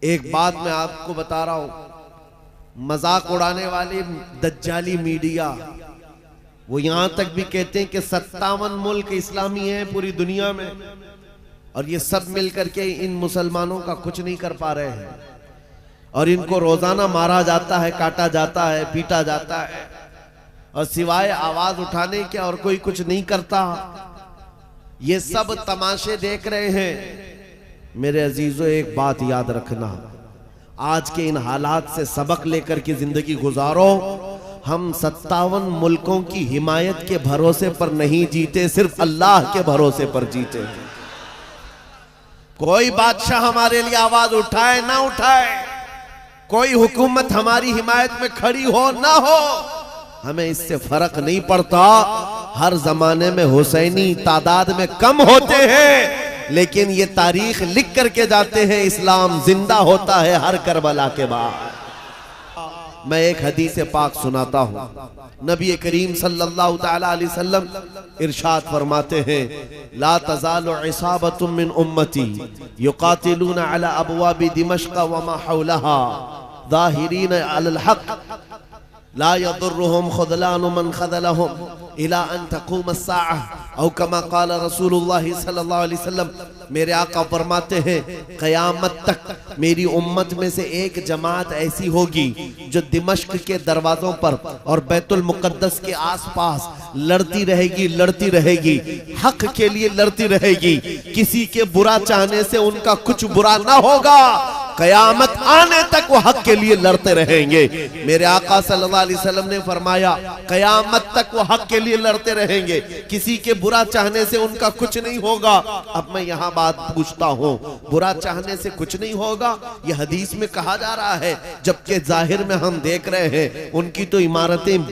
एक बात मैं आपको बता रहा हूं, मजाक उड़ाने वाली दज्जाली मीडिया वो यहां तक भी कहते हैं कि 57 मुल्क इस्लामी हैं पूरी दुनिया में, और ये सब मिलकर के इन मुसलमानों का कुछ नहीं कर पा रहे हैं, और इनको रोजाना मारा जाता है, काटा जाता है, पीटा जाता है, और सिवाय आवाज उठाने के और कोई कुछ नहीं करता। ये सब तमाशे देख रहे हैं। मेरे अजीजों, एक बात याद रखना, आज के इन हालात से सबक लेकर के जिंदगी गुजारो। हम 57 मुल्कों की हिमायत के भरोसे पर नहीं जीते, सिर्फ अल्लाह के भरोसे पर जीते हैं। कोई बादशाह हमारे लिए आवाज उठाए ना उठाए, कोई हुकूमत हमारी हिमायत में खड़ी हो ना हो, हमें इससे फर्क नहीं पड़ता। हर जमाने में हुसैनी तादाद में कम होते हैं, लेकिन ये तारीख लिख करके जाते हैं, इस्लाम जिंदा होता है हर करबला के बाद। मैं एक हदीस पाक सुनाता हूं। नबी करीम सल्लल्लाहु तआला अलैहि वसल्लम इरशाद फरमाते हैं, ला तज़ालु इसाबतुम मिन उम्मती युकातिलूना अला अबवाबि दिमश्क व मा हौलहा ज़ाहिरीन अलल हक़ ला यदुर्रुहुम ख़ुज़लानु मन ख़ज़लहुम इला अन तक़ूम अस्साअह औ कमा क़ाल रसूलुल्लाह सल्लल्लाहु अलैहि वसल्लम। मेरे आका फरमाते हैं, क़यामत तक मेरी उम्मत में से एक जमात ऐसी होगी जो दिमश्क के दरवाजों पर और बैतुल मुक़द्दस के आसपास लड़ती रहेगी, हक के लिए लड़ती रहेगी। किसी के बुरा चाहने से उनका कुछ बुरा ना होगा, कयामत आने तक वो हक के लिए लड़ते रहेंगे। मेरे आका सल्लल्लाहु अलैहि वसल्लम ने फरमाया, कयामत तक वो हक के लिए लड़ते रहेंगे, किसी के बुरा चाहने से उनका कुछ नहीं होगा। अब मैं यहाँ बात पूछता हूँ, बुरा चाहने से कुछ नहीं होगा, ये हदीस में कहा जा रहा है, जबकि जाहिर में हम देख रहे हैं उनकी तो इमारतें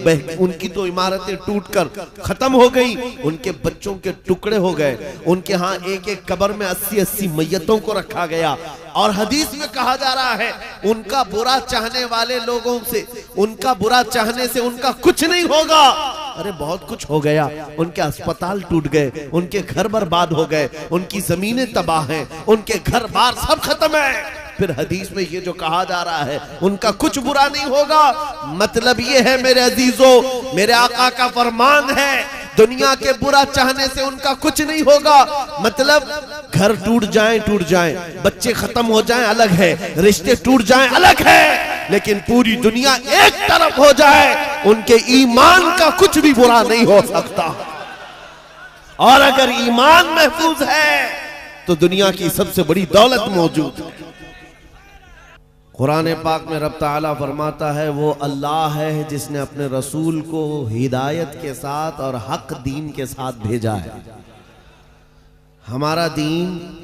टूटकर खत्म हो गई, उनके बच्चों के टुकड़े हो गए, उनके यहाँ एक एक कब्र में 80-80 मैयतों को रखा गया। और हदीस में कहा जा रहा है, उनका बुरा चाहने वाले लोगों से, उनका बुरा चाहने से उनका कुछ नहीं होगा। अरे बहुत कुछ हो गया, उनके अस्पताल टूट गए, उनके घर बर्बाद हो गए, उनकी जमीनें तबाह हैं, उनके घर बार सब खत्म है। फिर हदीस में ये जो कहा जा रहा है, उनका कुछ बुरा नहीं होगा, मतलब ये है मेरे अजीजों, मेरे आका का फरमान है, दुनिया के बुरा चाहने से उनका कुछ नहीं होगा। मतलब घर टूट जाएं, बच्चे खत्म हो जाएं अलग है, रिश्ते टूट जाएं अलग है, लेकिन पूरी दुनिया एक तरफ हो जाए, उनके ईमान का कुछ भी बुरा नहीं हो सकता। और अगर ईमान महफूज है तो दुनिया की सबसे बड़ी दौलत मौजूद है। कुरान पाक में रब ताला फरमाता है, वो अल्लाह है जिसने अपने रसूल को हिदायत के साथ और हक दीन के साथ भेजा है। हमारा दीन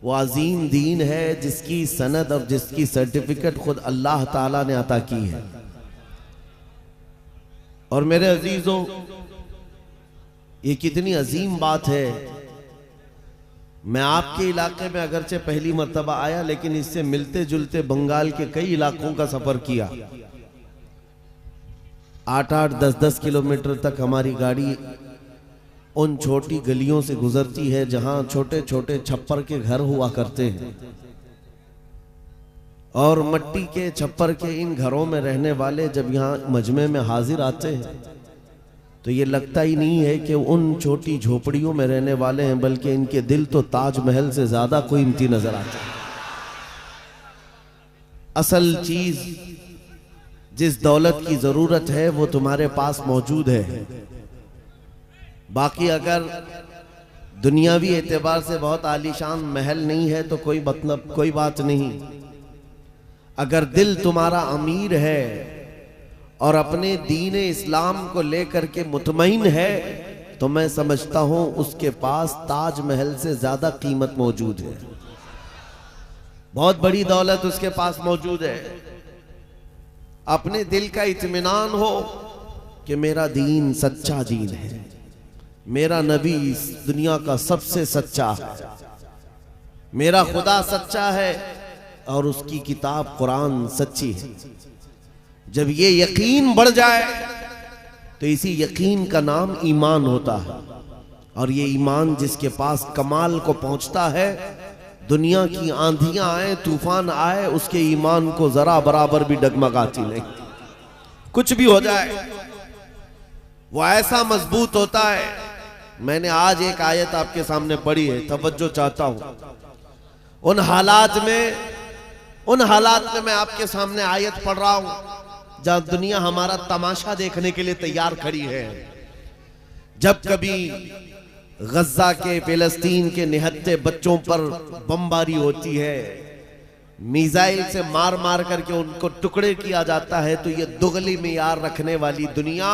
वो अजीम दीन है जिसकी सनद और जिसकी सर्टिफिकेट खुद अल्लाह ताला ने अता की है। और मेरे अजीजों, ये कितनी अजीम बात है। मैं आपके इलाके में अगरचे पहली मर्तबा आया, लेकिन इससे मिलते जुलते बंगाल के कई इलाकों का सफर किया। 8-8, 10-10 किलोमीटर तक हमारी गाड़ी उन छोटी गलियों से गुजरती है जहां छोटे छोटे छप्पर के घर हुआ करते हैं, और मट्टी के छप्पर के इन घरों में रहने वाले जब यहाँ मजमे में हाजिर आते हैं तो ये लगता ही नहीं है कि उन छोटी झोपड़ियों में रहने वाले हैं, बल्कि इनके दिल तो ताजमहल से ज्यादा कीमती नजर आते हैं। असल चीज, जिस दौलत की जरूरत है वो तुम्हारे पास मौजूद है। बाकी अगर दुनियावी एतबार से बहुत आलीशान महल नहीं है तो कोई मतलब, कोई बात नहीं। अगर दिल तुम्हारा अमीर है और अपने दीन इस्लाम को लेकर के मुतमईन है, तो मैं समझता हूं उसके पास ताजमहल से ज्यादा कीमत मौजूद है। बहुत बड़ी दौलत उसके पास मौजूद है। अपने दिल का इत्मीनान हो कि मेरा दीन सच्चा दीन है, मेरा नबी इस दुनिया का सबसे सच्चा है, मेरा खुदा सच्चा है और उसकी किताब कुरान सच्ची है। जब ये यकीन बढ़ जाए तो इसी यकीन का नाम ईमान होता है, और ये ईमान जिसके पास कमाल को पहुंचता है दुनिया की आंधियां आए, तूफान आए, उसके ईमान को जरा बराबर भी डगमगाती नहीं। कुछ भी हो जाए वो ऐसा मजबूत होता है। मैंने आज एक आयत आपके सामने पढ़ी है, तवज्जो चाहता हूं। उन हालात में मैं आपके सामने आयत पढ़ रहा हूं जहां दुनिया हमारा तमाशा देखने के लिए तैयार खड़ी है। जब कभी गज्जा के, फिलिस्तीन के निहत्ते बच्चों पर बमबारी होती है, मिसाइल से मार मार करके उनको टुकड़े किया जाता है, तो ये दुगली मियार रखने वाली दुनिया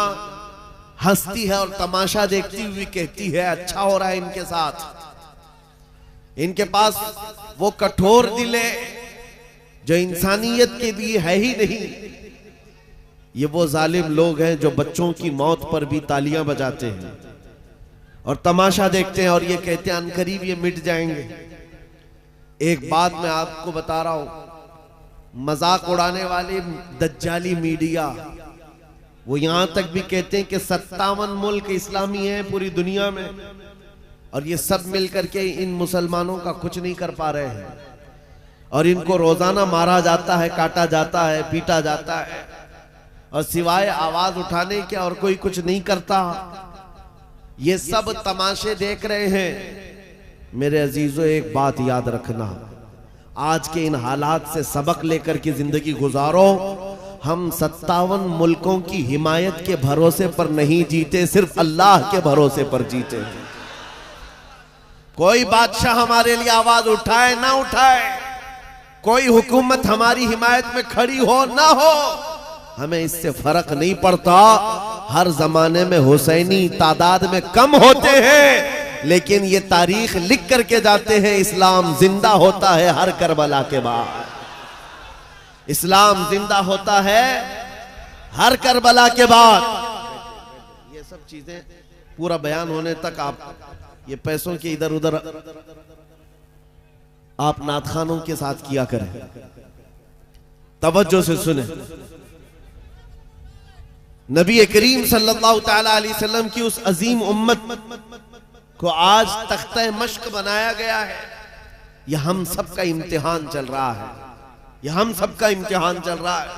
हंसती है और तमाशा देखती हुई कहती है अच्छा हो रहा है इनके साथ। इनके पास वो कठोर दिल है जो इंसानियत के लिए है ही नहीं। ये वो जालिम लोग हैं जो बच्चों की मौत पर भी तालियां बजाते हैं और तमाशा देखते हैं और ये कहते हैं अनकरीब ये मिट जाएंगे। एक बात मैं आपको बता रहा हूं, मजाक उड़ाने वाली दज्जाली मीडिया वो यहां तक भी कहते हैं कि 57 मुल्क इस्लामी हैं पूरी दुनिया में और ये सब मिलकर के इन मुसलमानों का कुछ नहीं कर पा रहे हैं और इनको रोजाना मारा जाता है, काटा जाता है, पीटा जाता है और सिवाय आवाज उठाने के और कोई कुछ नहीं करता। ये सब तमाशे देख रहे हैं। मेरे अजीजों, एक बात याद रखना, आज के इन हालात से सबक लेकर के जिंदगी गुजारो। हम 57 मुल्कों की हिमायत के भरोसे पर नहीं जीते, सिर्फ अल्लाह के भरोसे पर जीते हैं। कोई बादशाह हमारे लिए आवाज उठाए ना उठाए, कोई हुकूमत हमारी हिमायत में खड़ी हो ना हो, हमें इससे फर्क नहीं पड़ता। हर जमाने में हुसैनी तादाद में कम होते हैं, लेकिन ये तारीख लिख करके जाते हैं, इस्लाम जिंदा होता है हर करबला के बाद। इस्लाम जिंदा होता है हर करबला के बाद। ये सब चीजें पूरा बयान होने तक आप ये पैसों के इधर उधर आप नातखानों के साथ किया करें। तवज्जो से सुने। नबी करीम सल्लल्लाहु तआला अलैहि वसल्लम की उस अजीम उम्मत को आज तख्ते मश्क बनाया गया है। यह हम सबका इम्तिहान चल रहा है, यह हम सबका इम्तिहान चल रहा है।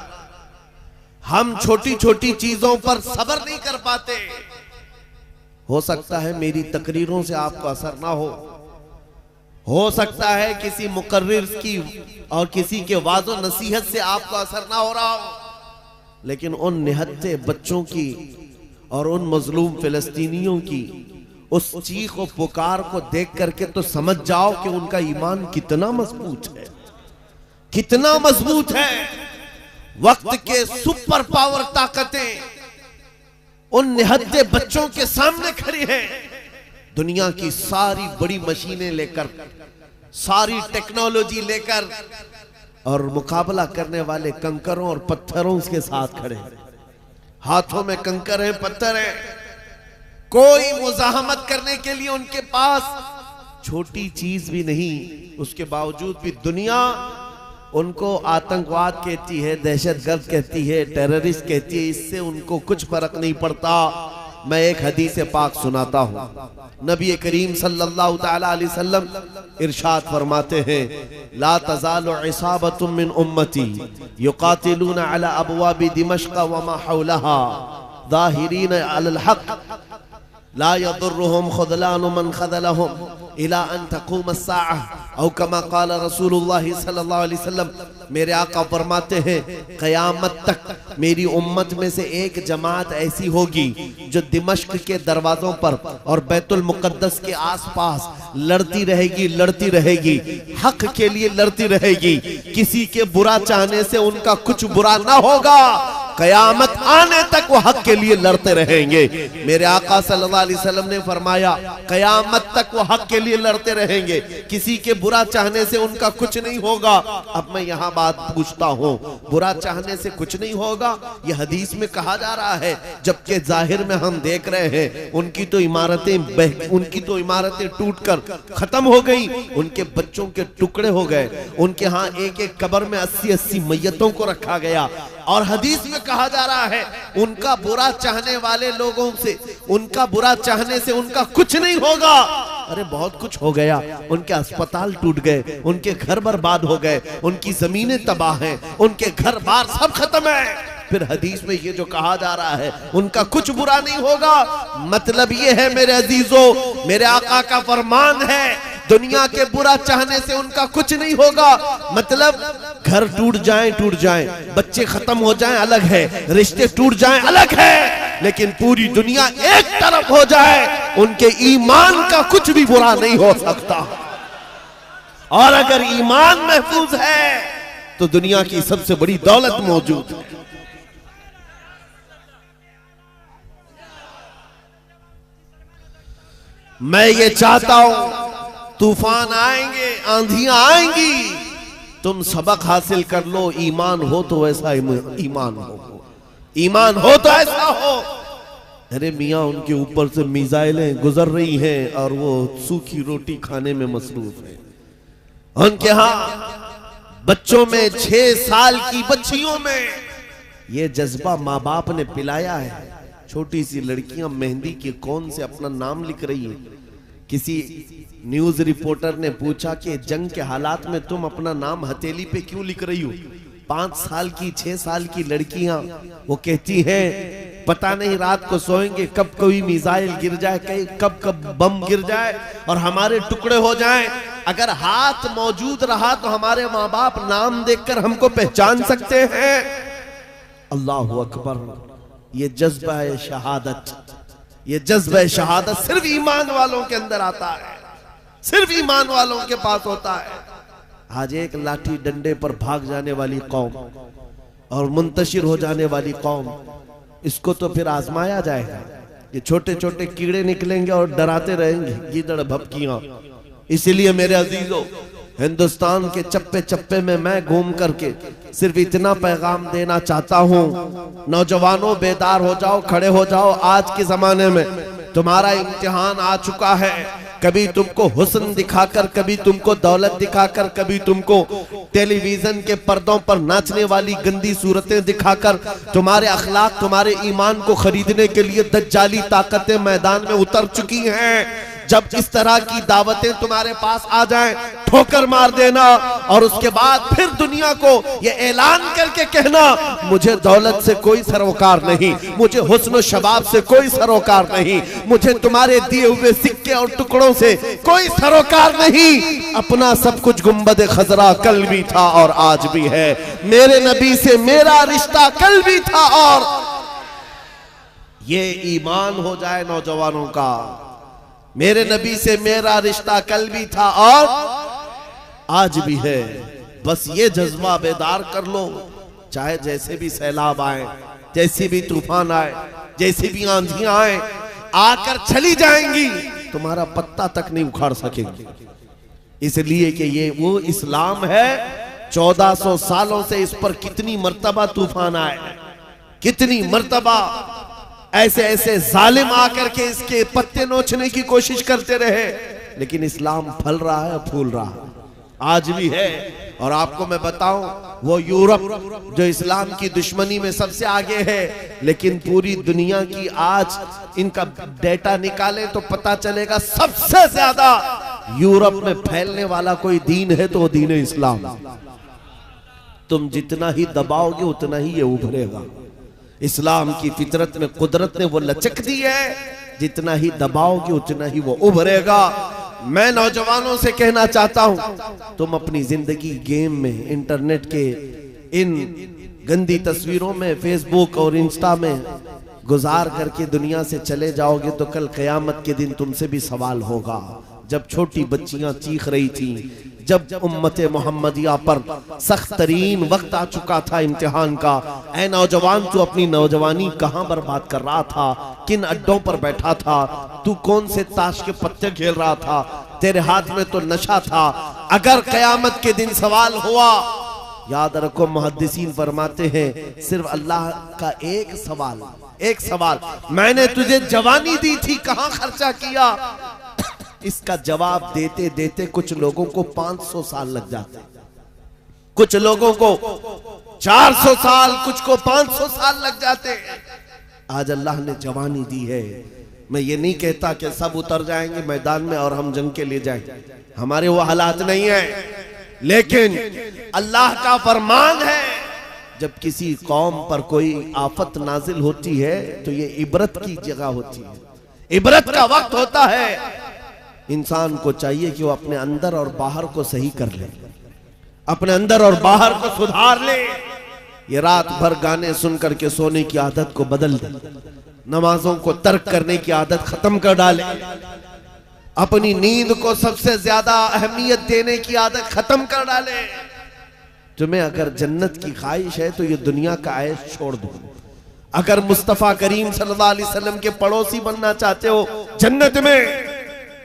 हम छोटी छोटी चीजों पर सब्र नहीं कर पाते। हो सकता है मेरी तकरीरों से आपको असर ना हो सकता है किसी मुकर्रिर की और किसी के वाज़ो नसीहत से आपको असर ना हो रहा हो, लेकिन उन निहत्ते बच्चों की और उन मजलूम फिलिस्तीनियों की उस चीख और पुकार को देख करके तो समझ जाओ कि उनका ईमान कितना मजबूत है, कितना मजबूत है। वक्त के सुपर पावर ताकतें उन निहत्ते बच्चों के सामने खड़ी हैं। दुनिया की सारी बड़ी मशीनें लेकर, सारी टेक्नोलॉजी लेकर और मुकाबला करने वाले कंकरों और पत्थरों के साथ खड़े हैं। हाथों में कंकर है, पत्थर है, कोई मुजाहमत करने के लिए उनके पास छोटी चीज भी नहीं। उसके बावजूद भी दुनिया उनको आतंकवाद कहती है, दहशतगर्द कहती है, टेररिस्ट कहती है। इससे उनको कुछ फर्क नहीं पड़ता। मैं एक हदीस पाक सुनाता हूं। नबी करीम सल्लल्लाहु तआला अलैहि वसल्लम इरशाद फरमाते हैं, ला तज़ालु इसाबतुम मिन उम्मती युकातिलूना अला अबवाबि दिमश्क व मा हौलहा ज़ाहिरीन अलल हक़ ला यदुर्रुहुम ख़ुज़लानु मन ख़ज़लहुम इला अन तक़ूम अस्साअह औ कमा क़ाल रसूलुल्लाह सल्लल्लाहु अलैहि वसल्लम। मेरे आका फरमाते हैं, क़यामत तक मेरी उम्मत में से एक जमात ऐसी होगी जो दिमश्क के दरवाजों पर और बैतुल मुक़द्दस के आसपास लड़ती रहेगी, हक के लिए लड़ती रहेगी। किसी के बुरा चाहने से उनका कुछ बुरा ना होगा। क़यामत आने तक वो हक के लिए लड़ते रहेंगे। मेरे आका सल्लल्लाहु अलैहि वसल्लम ने फरमाया, क़यामत तक वो हक के लिए लड़ते रहेंगे, किसी के बुरा चाहने से उनका कुछ नहीं होगा। अब मैं यहाँ बात पूछता हूँ, बुरा चाहने से कुछ नहीं होगा, ये हदीस में कहा जा रहा है, जबकि जाहिर में हम देख रहे हैं उनकी तो इमारतें टूटकर खत्म हो गई, उनके बच्चों के टुकड़े हो गए, उनके यहाँ एक एक कब्र में 80-80 मैयतों को रखा गया। और हदीस में कहा जा रहा है, उनका बुरा चाहने वाले लोगों से, उनका बुरा चाहने से उनका कुछ नहीं होगा। अरे बहुत कुछ हो गया, उनके अस्पताल टूट गए, उनके घर बर्बाद हो गए, उनकी जमीनें तबाह हैं, उनके घर बार सब खत्म है। फिर हदीस में ये जो कहा जा रहा है उनका कुछ बुरा नहीं होगा, मतलब ये है मेरे अजीजों, मेरे आका का फरमान है, दुनिया के बुरा चाहने से उनका कुछ नहीं होगा। मतलब घर टूट जाएं, बच्चे खत्म हो जाएं अलग है, रिश्ते टूट जाएं अलग है, लेकिन पूरी दुनिया एक तरफ हो जाए, उनके ईमान का कुछ भी बुरा नहीं हो सकता। और अगर ईमान महफूज है तो दुनिया की सबसे बड़ी दौलत मौजूद है। मैं ये चाहता हूं तूफान आएंगे, आंधियां आएंगी, तुम सबक हासिल कर लो, ईमान हो तो ऐसा ईमान हो, ईमान हो तो ऐसा हो। अरे मियां उनके ऊपर से मिसाइलें गुजर रही हैं और वो सूखी रोटी खाने में मसरूफ है। उनके यहां बच्चों में 6 साल की बच्चियों में ये जज्बा माँ बाप ने पिलाया है। छोटी सी लड़कियां मेहंदी के कौन से अपना नाम लिख रही है। किसी न्यूज रिपोर्टर ने पूछा कि जंग के हालात में तुम अपना नाम हथेली पे क्यों लिख रही हो। 5 साल की 6 साल की लड़कियां वो कहती हैं पता नहीं रात को सोएंगे कब कोई मिसाइल गिर जाए, कब बम गिर जाए और हमारे टुकड़े हो जाएं। अगर हाथ मौजूद रहा तो हमारे माँ बाप नाम देखकर हमको पहचान सकते हैं। अल्लाह अकबर। ये जज्बा है शहादत, ये जज्बा है शहादत सिर्फ ईमान वालों के अंदर आता है, सिर्फ ईमान वालों के पास होता है। आज एक लाठी डंडे पर भाग जाने वाली कौम और मुंतशिर हो जाने वाली कौम, इसको तो फिर आजमाया जाएगा। ये छोटे छोटे कीड़े निकलेंगे और डराते रहेंगे, गीदड़ भपकियां। इसीलिए मेरे अजीजों, हिंदुस्तान के चप्पे चप्पे में मैं घूम करके सिर्फ इतना पैगाम देना चाहता हूं, नौजवानों बेदार हो जाओ, खड़े हो जाओ। आज के जमाने में तुम्हारा इम्तिहान आ चुका है। कभी तुमको हुस्न दिखाकर, कभी तुमको दौलत दिखाकर, कभी तुमको टेलीविजन के पर्दों पर नाचने वाली गंदी सूरतें दिखाकर तुम्हारे अखलाक, तुम्हारे ईमान को खरीदने के लिए दज्जाली ताकतें मैदान में उतर चुकी हैं। जब इस तरह की दावतें तुम्हारे पास आ जाएं, ठोकर मार देना और उसके बाद फिर दुनिया को ये ऐलान करके कहना मुझे दौलत से कोई सरोकार नहीं, मुझे हुस्न शबाब से कोई सरोकार नहीं, मुझे तुम्हारे दिए हुए सिक्के और टुकड़ों से कोई सरोकार नहीं। अपना सब कुछ गुंबद खजरा कल भी था और आज भी है, मेरे नबी से मेरा रिश्ता कल भी था। और ये ईमान हो जाए नौजवानों का, मेरे नबी से मेरा रिश्ता कल भी था और आज भी है। बस ये जज्बा बेदार कर लो, चाहे जैसे भी सैलाब आए, जैसे भी तूफान आए, जैसे भी आंधियां आए, आकर चली जाएंगी, तुम्हारा पत्ता तक नहीं उखाड़ सकेंगी। इसलिए कि ये वो इस्लाम है, 1400 सालों से इस पर कितनी मर्तबा तूफान आए, कितनी मर्तबा ऐसे ऐसे जालिम आकर के इसके पत्ते नोचने की कोशिश करते रहे, लेकिन इस्लाम फल रहा है, फूल रहा है, आज भी है। और आपको मैं बताऊं, वो यूरोप जो इस्लाम की दुश्मनी में सबसे आगे है, लेकिन पूरी दुनिया की आज इनका डेटा निकाले तो पता चलेगा सबसे ज्यादा यूरोप में फैलने वाला कोई दीन है तो वो दीन इस्लाम। तुम जितना ही दबाओगे उतना ही ये उभरेगा। इस्लाम की फितरत में कुदरत ने वो लचक दी है, जितना ही दबाओगे उतना ही वो उभरेगा। मैं नौजवानों से कहना चाहता हूं, तुम अपनी जिंदगी गेम में, इंटरनेट के इन गंदी तस्वीरों में, फेसबुक और इंस्टा में गुजार करके दुनिया से चले जाओगे तो कल क़यामत के दिन तुमसे भी सवाल होगा। जब छोटी बच्चियां चीख रही थी, जब उम्मते मोहम्मदिया पर सख्त तरीन वक्त आ चुका था इम्तिहान का, ऐ नौजवान तू अपनी नौजवानी कहां बर्बाद कर रहा था, किन अड्डों पर बैठा था, तू कौन से ताश के पत्ते खेल रहा था, तेरे हाथ में तो नशा था। अगर क़यामत के दिन सवाल हुआ, याद रखो मुहद्दिसीन फरमाते हैं सिर्फ अल्लाह का एक सवाल, मैंने तुझे जवानी दी थी कहां खर्चा किया। इसका जवाब देते देते कुछ लोगों को 500 साल लग जाते, कुछ लोगों को 400 साल, कुछ को 500 साल लग जाते। आज अल्लाह ने जवानी दी है, मैं ये नहीं कहता कि सब उतर जाएंगे मैदान में और हम जंग के लिए जाएंगे, हमारे वो हालात नहीं है, लेकिन अल्लाह का फरमान है जब किसी कौम पर कोई आफत नाजिल होती है तो ये इबरत की जगह होती है, इबरत का वक्त होता है। इंसान को चाहिए कि वो अपने अंदर और बाहर को सही कर ले, अपने अंदर और बाहर को सुधार ले। ये रात भर गाने सुन करके सोने की आदत को बदल दे, नमाजों को तर्क करने की आदत खत्म कर डाले, अपनी नींद को सबसे ज्यादा अहमियत देने की आदत खत्म कर डाले। तुम्हें अगर जन्नत की ख्वाहिश है तो ये दुनिया का ऐश छोड़ दो। अगर मुस्तफा करीम सल्लल्लाहु अलैहि वसल्लम के पड़ोसी बनना चाहते हो जन्नत में,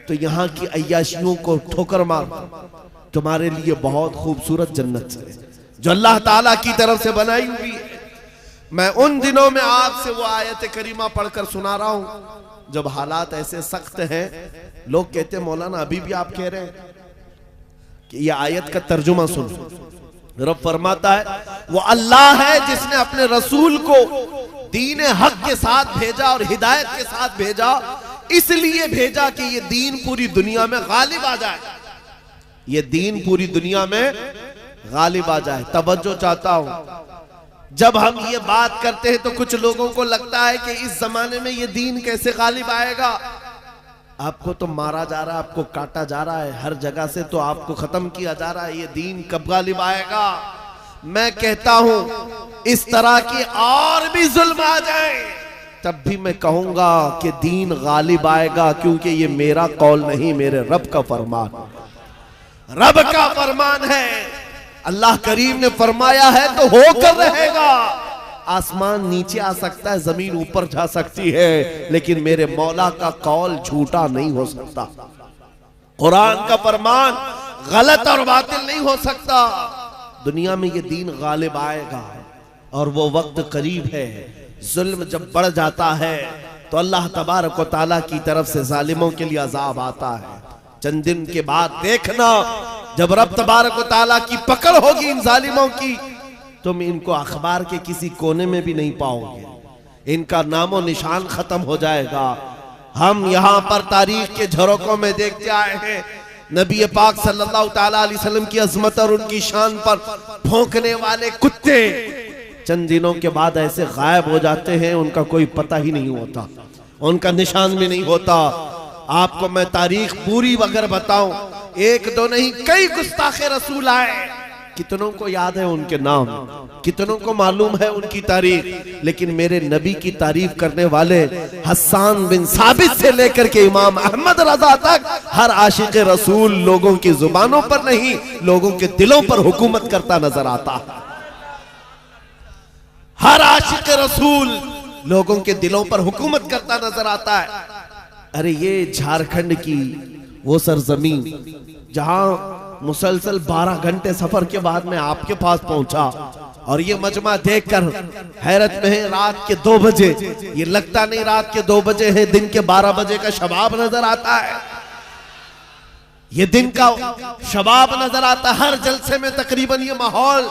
तो यहाँ की अय्याशियों को ठोकर मार, तुम्हारे लिए बहुत खूबसूरत जन्नत है जो अल्लाह ताला की तरफ से बनाई हुई है। मैं उन दिनों में आपसे वो आयत करीमा पढ़कर सुना रहा हूं जब हालात ऐसे सख्त हैं, लोग कहते हैं मौलाना अभी भी आप कह रहे हैं कि ये आयत का तर्जुमा सुनो। रब फरमाता है वो अल्लाह है जिसने अपने रसूल को दीन हक के साथ भेजा और हिदायत के साथ भेजा, इसलिए भेजा कि ये दीन पूरी दुनिया में गालिब आ जाए, ये दीन पूरी दुनिया में गालिब आ जाए। तवज्जो चाहता हूं, जब हम ये बात करते हैं तो कुछ लोगों को लगता है कि इस जमाने में ये दीन कैसे गालिब आएगा। आपको तो मारा जा रहा है, आपको काटा जा रहा है, हर जगह से तो आपको खत्म किया जा रहा है, ये दीन कब गालिब आएगा। मैं कहता हूं इस तरह की और भी जुल्म आ जाए तब भी मैं कहूंगा कि दीन गालिब आएगा, क्योंकि ये मेरा कौल नहीं, मेरे रब का फरमान, रब का फरमान है। अल्लाह करीम ने फरमाया है तो होकर रहेगा। आसमान नीचे आ सकता है, जमीन ऊपर जा सकती है, लेकिन मेरे मौला का कौल झूठा नहीं हो सकता। कुरान का फरमान गलत और बातिल नहीं हो सकता। दुनिया में ये दीन गालिब आएगा और वो वक्त करीब है। जुल्म जब बढ़ जाता है तो अल्लाह तबारक व तआला की तरफ से जालिमों के लिए अजाब आता है। चंद दिन के बाद देखना जब रब तबारक व तआला की पकड़ होगी इन जालिमों की, तुम इनको अखबार के किसी कोने में भी नहीं पाओगे, इनका नामो निशान खत्म हो जाएगा। हम यहाँ पर तारीख के झरोकों में देखते आए हैं नबी पाक सल्लल्लाहु ताला अलैहि वसल्लम की अजमत और उनकी शान पर भौंकने वाले कुत्ते चंद दिनों के बाद ऐसे गायब हो जाते हैं, उनका कोई पता ही नहीं होता, उनका निशान भी नहीं होता। आपको मैं तारीख पूरी अगर बताऊं, एक दो नहीं कई गुस्ताखे रसूल आए, कितनों को याद है उनके नाम, कितनों को मालूम है उनकी तारीख, लेकिन मेरे नबी की तारीफ करने वाले हस्सान बिन साबित से लेकर के इमाम अहमद रजा तक हर आशिक रसूल लोगों की जुबानों पर नहीं, लोगों के दिलों पर हुकूमत करता नजर आता। हर आशिक रसूल लोगों के दिलों पर हुकूमत करता नजर आता है। अरे ये झारखंड की वो सरजमीन जहां मुसलसल 12 घंटे सफर के बाद मैं आपके पास पहुंचा और ये मजमा देखकर हैरत में है। रात के 2 बजे, ये लगता नहीं रात के 2 बजे है, दिन के 12 बजे का शबाब नजर आता है, ये दिन का शबाब नजर आता है। हर जलसे में तकरीबन ये माहौल।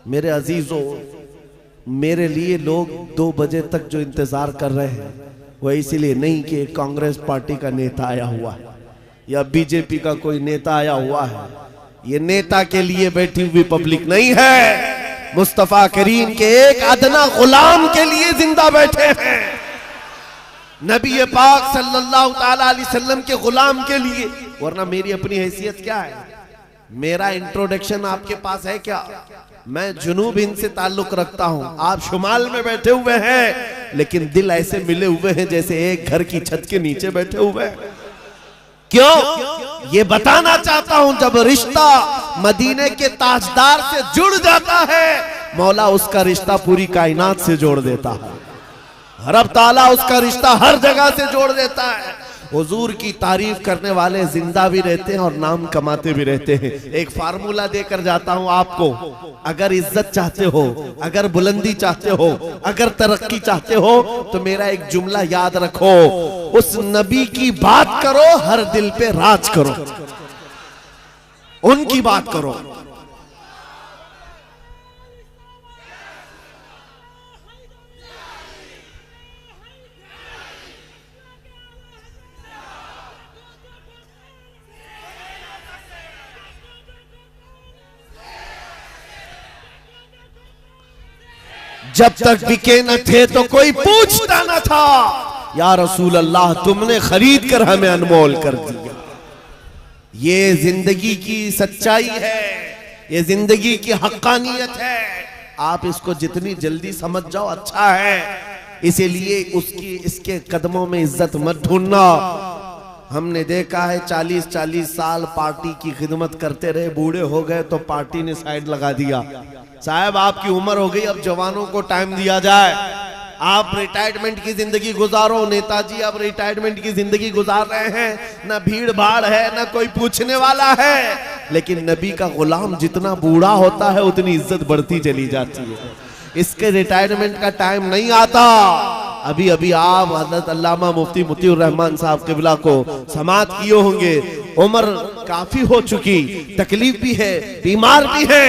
मेरे अजीजों, मेरे लिए लोग 2 बजे तक जो इंतजार कर रहे हैं वो इसीलिए नहीं कि कांग्रेस पार्टी का नेता आया हुआ है या बीजेपी का कोई नेता आया हुआ है, ये नेता के लिए बैठी हुई पब्लिक नहीं है, मुस्तफा करीम के एक अदना गुलाम के लिए जिंदा बैठे हैं, नबी पाक सल्लल्लाहु ताला अलैहि वसल्लम के गुलाम के लिए। वरना मेरी अपनी हैसियत क्या है, मेरा इंट्रोडक्शन आपके पास है क्या? मैं जुनूब हिंद से ताल्लुक रखता हूं, आप शुमाल में बैठे हुए हैं, लेकिन दिल ऐसे मिले हुए हैं जैसे एक घर की छत के नीचे बैठे हुए हैं। क्यों? ये बताना चाहता हूं, जब रिश्ता मदीने के ताजदार से जुड़ जाता है, मौला उसका रिश्ता पूरी कायनात से जोड़ देता है, रब ताला उसका रिश्ता हर जगह से जोड़ देता है। हुजूर की तारीफ करने वाले जिंदा भी रहते हैं और नाम कमाते भी रहते हैं। एक फार्मूला देकर जाता हूं आपको, अगर इज्जत चाहते हो, अगर बुलंदी चाहते हो, अगर तरक्की चाहते हो, तो मेरा एक जुमला याद रखो, उस नबी की बात करो, हर दिल पे राज करो, उनकी बात करो। जब तक बिके न थे तो कोई पूछता न था, या रसूल अल्लाह तुमने खरीद कर हमें अनमोल कर दिया। ये जिंदगी की सच्चाई है, ये जिंदगी की हक्कानियत है। आप इसको जितनी जल्दी समझ जाओ अच्छा है। इसीलिए उसकी इसके कदमों में इज्जत मत ढूंढना। हमने देखा है 40-40 साल पार्टी की खिदमत करते रहे, बूढ़े हो गए तो पार्टी ने साइड लगा दिया। साहब आपकी उम्र हो गई, अब जवानों को टाइम दिया जाए। आप रिटायरमेंट की जिंदगी गुजारो। नेताजी अब रिटायरमेंट की जिंदगी गुजार रहे हैं, ना भीड़ भाड़ है ना कोई पूछने वाला है। लेकिन नबी का गुलाम जितना बूढ़ा होता है उतनी इज्जत बढ़ती चली जाती है। इसके रिटायरमेंट का टाइम नहीं आता। अभी अभी आप हज़रत अल्लामा मुफ्ती मुतीउर रहमान साहब क़िबला को समाअत किए होंगे। उम्र काफी हो चुकी, तकलीफ भी है, बीमार भी है,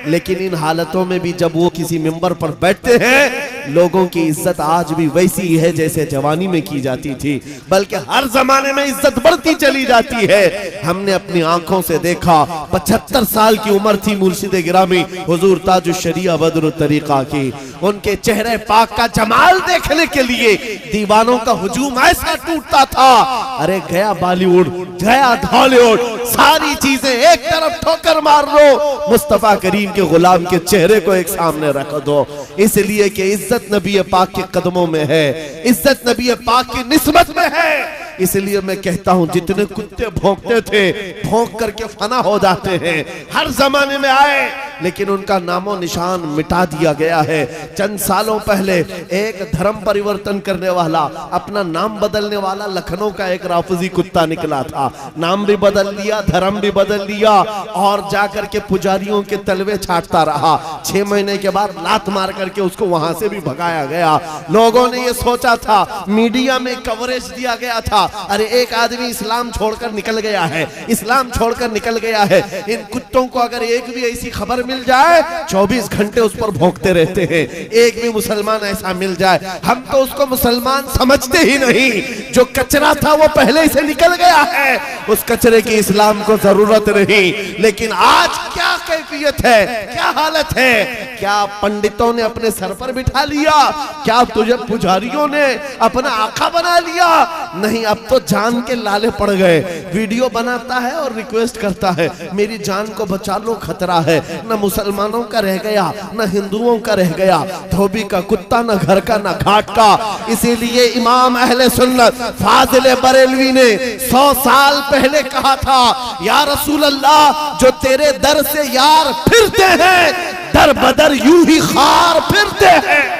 लेकिन इन हालतों में भी जब वो किसी मिंबर पर बैठते हैं, लोगों की इज्जत आज भी वैसी ही है जैसे जवानी में की जाती थी, बल्कि हर जमाने में इज्जत बढ़ती चली जाती है। हमने अपनी आंखों से देखा। 75 साल की उम्र थी मुर्शिद गिरामी हुजूर ताजुश शरिया बदरुत तरीका की। उनके चेहरे पाक का जमाल देखने के लिए दीवानों का हुजूम ऐसा टूटता था। अरे गया बॉलीवुड, गया हॉलीवुड, सारी चीजें एक तरफ ठोकर मार लो, मुस्तफा करीम के गुलाम के चेहरे को एक सामने रख दो। इसलिए कि इज्जत नबी पाक के कदमों में है, इज्जत नबी पाक की निस्बत में है। इसलिए मैं कहता हूं जितने कुत्ते भौंकते थे भौंक करके फना हो जाते हैं, हर जमाने में आए, लेकिन उनका नामो निशान मिटा दिया गया है। चंद सालों पहले एक धर्म परिवर्तन करने वाला, अपना नाम बदलने वाला लखनऊ का एक राफजी कुत्ता निकला था। नाम भी बदल लिया, धर्म भी बदल लिया और जाकर के पुजारियों के तलवे छाटता रहा। 6 महीने के बाद लात मार करके उसको वहां से भी भगाया गया। लोगों ने ये सोचा था, मीडिया में कवरेज दिया गया था, अरे एक आदमी इस्लाम छोड़कर निकल गया है, इस्लाम छोड़कर निकल गया है। इन कुत्तों को अगर एक भी ऐसी खबर मिल जाए 24 घंटे उस पर भौंकते रहते हैं। एक भी मुसलमान ऐसा मिल जाए, हम तो उसको मुसलमान समझते ही नहीं। जो कचरा था वो पहले से निकल गया है, उस कचरे की इस्लाम को जरूरत नहीं। लेकिन आज क्या कैफियत है, क्या हालत है? क्या पंडितों ने अपने सर पर बिठा लिया? क्या तुझे पुजारियों ने अपना आका बना लिया? नहीं, अब तो जान के लाले पड़ गए। वीडियो बनाता है और रिक्वेस्ट करता है, मेरी जान को बचा लो, खतरा है। न मुसलमानों का रह गया, न हिंदुओं का रह गया, धोबी का कुत्ता न घर का न घाट का। इसीलिए इमाम अहले सुन्नत फाजिल बरेलवी ने 100 साल पहले कहा था, या रसूल अल्लाह जो तेरे दर से यार फिरते हैं, दर बदर यूं ही खार फिरते हैं।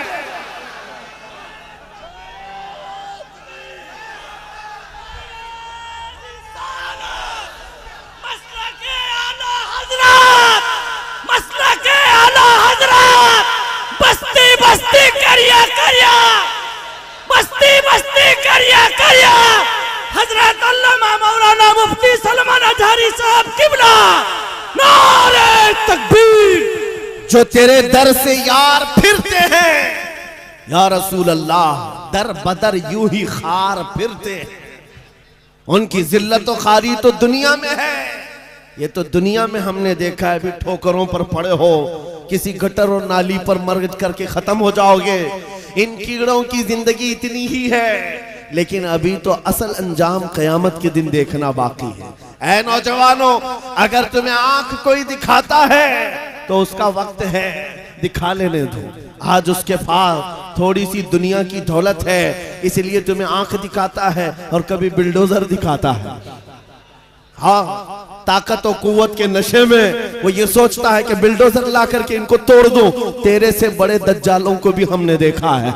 बस्ती करिया करिया, बस्ती बस्ती करिया करिया। हजरत अल्लामा मौलाना मुफ्ती सलमान अजहरी साहब क़िबला, नारे तकबीर। जो तेरे दर से यार फिरते हैं, या रसूल अल्लाह दर बदर यूं ही खार फिरते हैं। उनकी जिल्लत और खारी तो दुनिया में है, ये तो दुनिया में हमने देखा है। भी ठोकरों पर पड़े हो, किसी गटर और नाली पर मर करके खत्म हो जाओगे। इन कीड़ों की जिंदगी इतनी ही है, लेकिन अभी तो असल अंजाम कयामत के दिन देखना बाकी है। ऐ नौजवानों, अगर तुम्हें आंख कोई दिखाता है तो उसका वक्त है, दिखा लेने दो। आज उसके पास थोड़ी सी दुनिया की दौलत है, इसलिए तुम्हें आंख दिखाता है और कभी बिल्डोजर दिखाता है। हाँ, ताकत और कुव्वत के नशे में वो ये सोचता है कि बिल्डोजर ला करके इनको तोड़ दूं। तेरे से बड़े दज्जालों को भी हमने देखा है।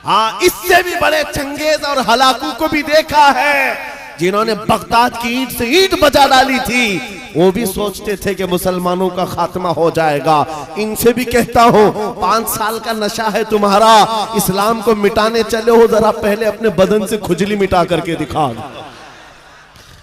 हाँ, इससे भी बड़े चंगेज और हलाकू को भी देखा है, जिन्होंने बगदाद की ईंट से ईंट बजा डाली थी। वो भी सोचते थे कि मुसलमानों का खात्मा हो जाएगा। इनसे भी कहता हूँ, 5 साल का नशा है तुम्हारा, इस्लाम को मिटाने चले हो, जरा पहले अपने बदन से खुजली मिटा करके दिखा दो।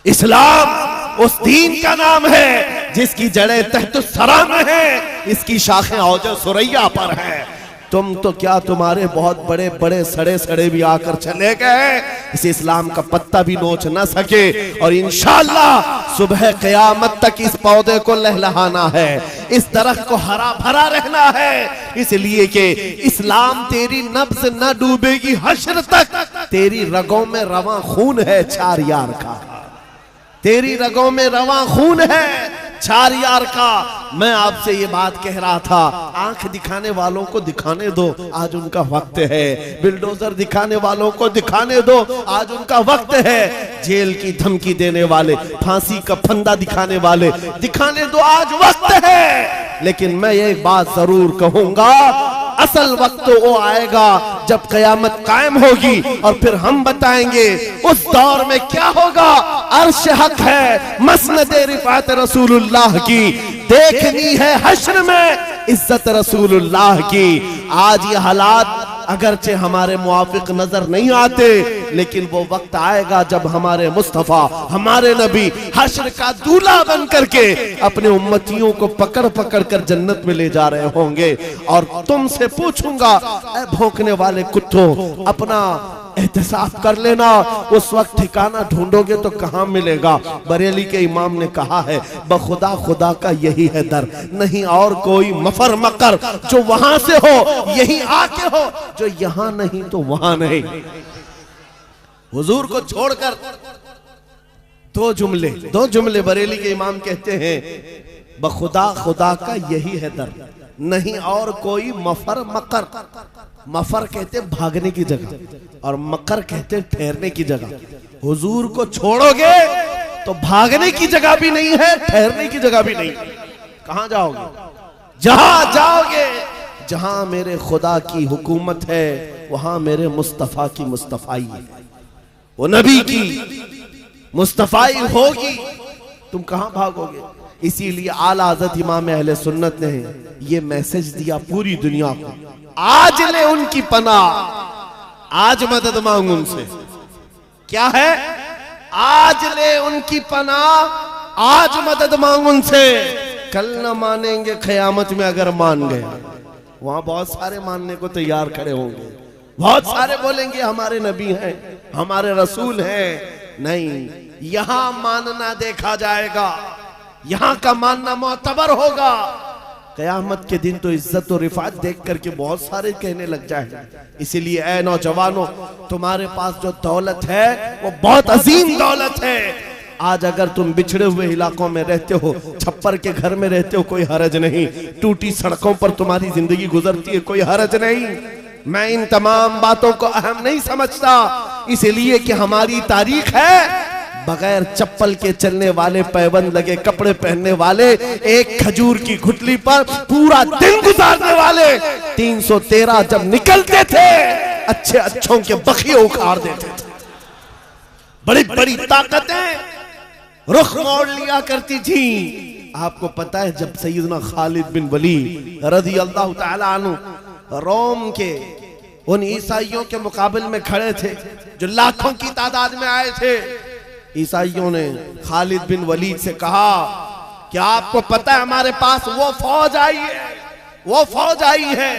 इस्लाम उस दीन का नाम है जिसकी जड़ें तहत सरा में है, इसकी शाखें औज सुरैया पर है। तुम तो क्या, तुम्हारे बहुत बड़े बड़े सड़े सड़े भी आकर चले गए, इस इस्लाम का पत्ता भी नोच ना सके। और इंशाअल्लाह सुबह क़यामत तक इस पौधे को लहलहाना है, इस दरख्त को हरा भरा रहना है, इसलिए कि इस्लाम तेरी नब्ज न डूबेगी हश्र तक। तेरी रगों में रवां खून है चार यार का, तेरी रगों में रवां खून है चार यार का। मैं आपसे ये बात कह रहा था, आंख दिखाने वालों को दिखाने दो, आज उनका वक्त है। बिल्डोजर दिखाने वालों को दिखाने दो, आज उनका वक्त है। जेल की धमकी देने वाले, फांसी का फंदा दिखाने वाले, दिखाने दो, आज वक्त है। लेकिन मैं ये बात जरूर कहूंगा, असल वक्त वो आएगा जब कयामत कायम होगी और फिर हम बताएंगे उस दौर में क्या होगा। अर्श हक है, मसनद रिफात रसूलुल्लाह की देखनी है, हश्र में इज्जत रसूलुल्लाह की। आज ये हालात अगरचे हमारे मुआफिक नजर नहीं आते, लेकिन वो वक्त आएगा जब हमारे मुस्तफा, हमारे नबी हश्र का दूल्हा बन करके अपने उम्मतियों को पकड़ पकड़ कर जन्नत में ले जा रहे होंगे। और तुमसे पूछूंगा, ऐ भौंकने वाले कुत्तों, अपना एहतिसाब कर लेना, उस वक्त ठिकाना ढूंढोगे तो कहां मिलेगा। बरेली के इमाम ने कहा है, बखुदा खुदा का यही है दर, नहीं और कोई मफर मकर जो वहां से हो यही आके हो, जो यहां नहीं तो वहां नहीं। हुजूर को छोड़कर दो जुमले बरेली के इमाम कहते हैं, बखुदा खुदा का यही है दर, नहीं और कोई मफर मकर। मफर कहते भागने की जगह और मकर कहते ठहरने की जगह। हुजूर को छोड़ोगे तो भागने की जगह भी नहीं है, ठहरने की जगह भी नहीं। कहां जाओगे? जहां जाओगे जहां मेरे खुदा की हुकूमत है, वहां मेरे मुस्तफा की मुस्तफाई है, वो नबी की मुस्तफाई होगी। तुम कहां भागोगे? इसीलिए आला हज़रत इमाम अहले सुन्नत ने ये मैसेज दिया पूरी दुनिया को, आज ले उनकी पनाह, आज मदद मांग उनसे। क्या है? आज ले उनकी पनाह, आज मदद मांग उनसे। कल न मानेंगे क़यामत में अगर मान गया। वहां बहुत सारे मानने को तैयार खड़े होंगे, बहुत सारे बोलेंगे हमारे नबी हैं, हमारे रसूल हैं। नहीं, यहां मानना देखा जाएगा, यहां का मानना मोतबर होगा। कयामत के दिन तो इज्जत और रिफात देख करके बहुत सारे कहने लग जाएंगे। इसीलिए ऐ नौजवानों, तुम्हारे पास जो दौलत है वो बहुत अजीम दौलत है। आज अगर तुम बिछड़े हुए इलाकों में रहते हो, छप्पर के घर में रहते हो, कोई हरज नहीं। टूटी सड़कों पर तुम्हारी जिंदगी गुजरती है, कोई हरज नहीं। मैं इन तमाम बातों को अहम नहीं समझता, इसलिए कि हमारी तारीख है बगैर चप्पल के चलने वाले, पैबंद लगे कपड़े पहनने वाले, एक खजूर की घुटली पर पूरा दिन गुजारने वाले। 313 जब निकलते थे, अच्छे अच्छों के बखिए उखाड़ देते थे। बड़ी बड़ी ताकतें रुख मोड़ लिया करती थी। आपको पता है, जब सैयदना खालिद बिन वलीद रज़ी अल्लाह तआला अन्हु रोम के उन ईसाइयों के मुकाबले में खड़े थे जो लाखों की तादाद में आए थे, ईसाइयों ने खालिद बिन वलीद से कहा कि आपको पता है हमारे पास वो फौज आई है, वो फौज आई है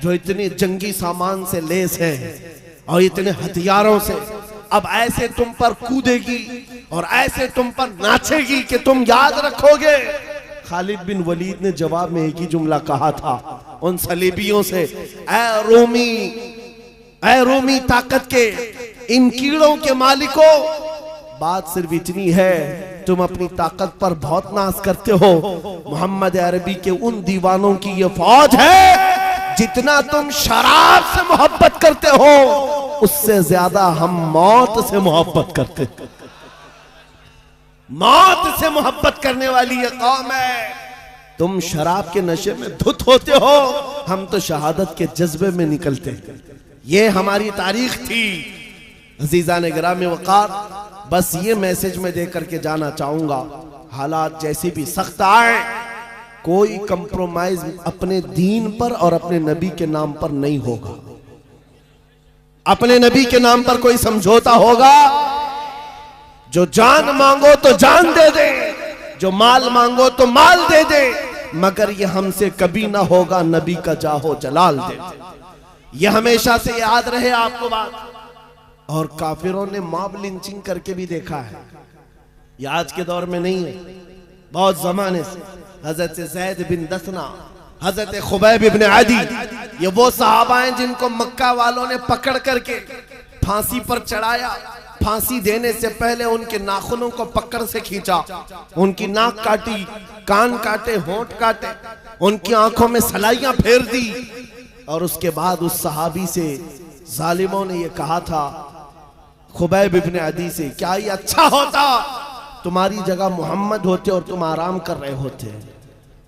जो इतने जंगी सामान से लेस है और इतने हथियारों से, अब ऐसे तुम पर कूदेगी और ऐसे तुम पर नाचेगी कि तुम याद रखोगे। खालिद बिन वलीद ने जवाब में एक ही जुमला कहा था उन सलीबियों से, ऐ रोमी ताकत के इन कीड़ों के मालिकों, बात सिर्फ इतनी है, तुम अपनी ताकत पर बहुत नाज करते हो। मोहम्मद अरबी के उन दीवानों की ये फौज है, जितना तुम शराब से मोहब्बत करते हो उससे ज्यादा हम मौत से मोहब्बत करते हैं। मौत से मोहब्बत करने वाली ये कौम है। तुम शराब के नशे में धुत होते हो, हम तो शहादत के जज्बे में निकलते हैं। ये हमारी तारीख थी। अजीज़ान गिरामी वक़ार, बस ये मैसेज मैं दे करके जाना चाहूंगा, हालात जैसी भी सख्त आए, कोई कंप्रोमाइज अपने दीन पर और अपने नबी के नाम पर नहीं होगा। अपने नबी के नाम पर कोई समझौता होगा, जो जान मांगो तो जान दे दे, जो माल मांगो तो माल दे दे, मगर ये हमसे कभी ना होगा नबी का जाहो जलाल दे दे। ये हमेशा से याद रहे आपको बात। और काफिरों ने मॉब लिंचिंग करके भी देखा है, ये आज के दौर में नहीं है। बहुत जमाने से। हजरत ज़ैद बिन दसना, हजरत खुबैब इब्न अदी, ये वो सहाबा हैं जिनको मक्का वालों ने पकड़ करके फांसी पर चढ़ाया। फांसी देने से पहले उनके नाखूनों को पकड़ से खींचा, उनकी नाक काटी, कान काटे, होंठ काटे, उनकी आंखों में सलाइयां फेर दी। और उसके बाद उस सहाबी से जालिमों ने ये कहा था, खुबैब इब्न अदी से, क्या ये अच्छा होता तुम्हारी जगह मोहम्मद होते और तुम आराम कर रहे होते।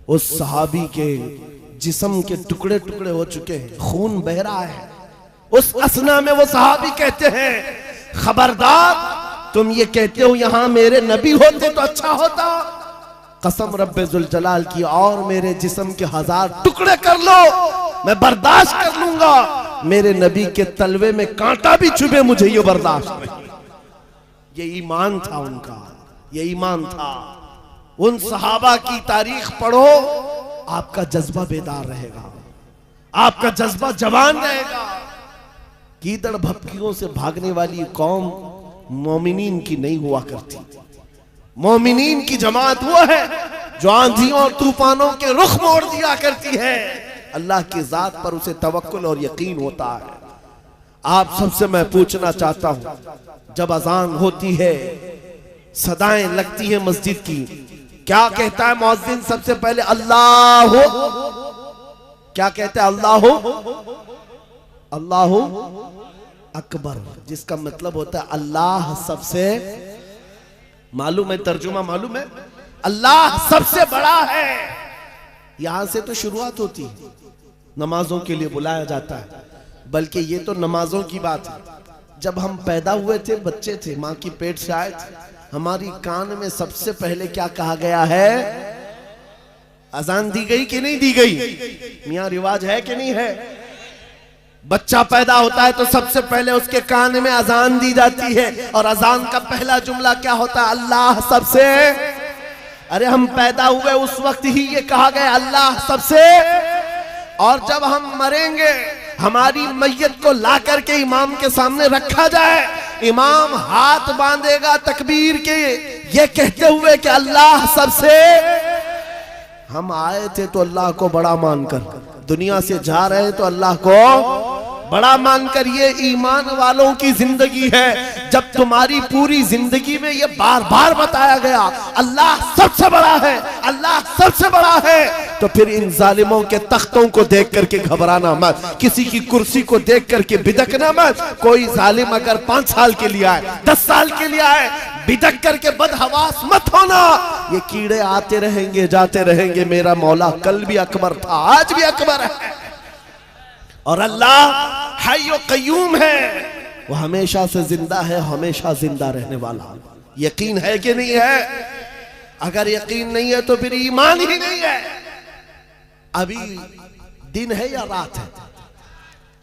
उस सहाबी के जिस्म के टुकड़े टुकड़े हो चुके हैं, खून बह रहा है। उस असना में वो सहाबी कहते हैं, खबरदार तुम ये कहते हो यहां मेरे नबी होते तो अच्छा होता, कसम रब्बे जुल जलाल की, और मेरे जिस्म के 1000 टुकड़े कर लो, मैं बर्दाश्त कर लूंगा। मेरे नबी के तलवे में कांटा भी चुभे, मुझे ये बर्दाश्त नहीं। ये ईमान था उनका, ये ईमान था। उन सहाबा की तारीख पढ़ो, आपका जज्बा बेदार रहेगा, आपका जज्बा जवान रहेगा। कीदड़ भपकियों से भागने वाली कौम मोमिनीन की नहीं हुआ करती। मोमिनीन की जमात वो है जो आंधियों और तूफानों के रुख मोड़ दिया करती है। अल्लाह की जात पर उसे तवक्कुल और यकीन होता है। आप सबसे मैं पूछना चाहता हूं, जब अजान होती है, सदाएं लगती है मस्जिद की, क्या कहता है मुअज्जिन सबसे पहले? अल्लाह। क्या कहता है? अल्लाह अल्लाह अकबर, जिसका मतलब होता है अल्लाह सबसे, मालूम है तर्जुमा मालूम है, अल्लाह सबसे बड़ा है। यहां से तो शुरुआत होती है, नमाजों के लिए बुलाया जाता है। बल्कि ये तो नमाजों की बात है। जब हम पैदा हुए थे, बच्चे थे, माँ की पेट से आए थे, हमारी कान में सबसे पहले क्या कहा गया है? अजान दी गई कि नहीं दी गई? मियां रिवाज है कि नहीं है? बच्चा पैदा होता है तो सबसे पहले उसके कान में अजान दी जाती है, और अजान का पहला जुमला क्या होता है? अल्लाह सबसे। अरे हम पैदा हुए उस वक्त ही ये कहा गया अल्लाह सबसे। और जब हम मरेंगे, हमारी मैयत को ला करके इमाम के सामने रखा जाए, इमाम हाथ बांधेगा तकबीर के, ये कहते हुए कि अल्लाह सबसे। हम आए थे तो अल्लाह को बड़ा मानकर, दुनिया से जा रहे हैं तो अल्लाह को बड़ा मानकर। ये ईमान वालों की जिंदगी है। जब तुम्हारी पूरी जिंदगी में ये बार बार बताया गया अल्लाह सबसे बड़ा है, अल्लाह सबसे बड़ा है, तो फिर इन जालिमों के तख्तों को देख करके घबराना मत, किसी की कुर्सी को देख करके बिदकना मत। कोई जालिम अगर 5 साल के लिए आए, 10 साल के लिए आए, बिदक करके बदहवास मत होना। ये कीड़े आते रहेंगे, जाते रहेंगे। मेरा मौला कल भी अकबर था, आज भी अकबर है, और अल्लाह हय्यो कय्यूम है, वो हमेशा से जिंदा है, हमेशा जिंदा रहने वाला। यकीन है कि नहीं है? अगर यकीन नहीं है तो फिर ईमान ही नहीं है। अभी दिन है या रात है?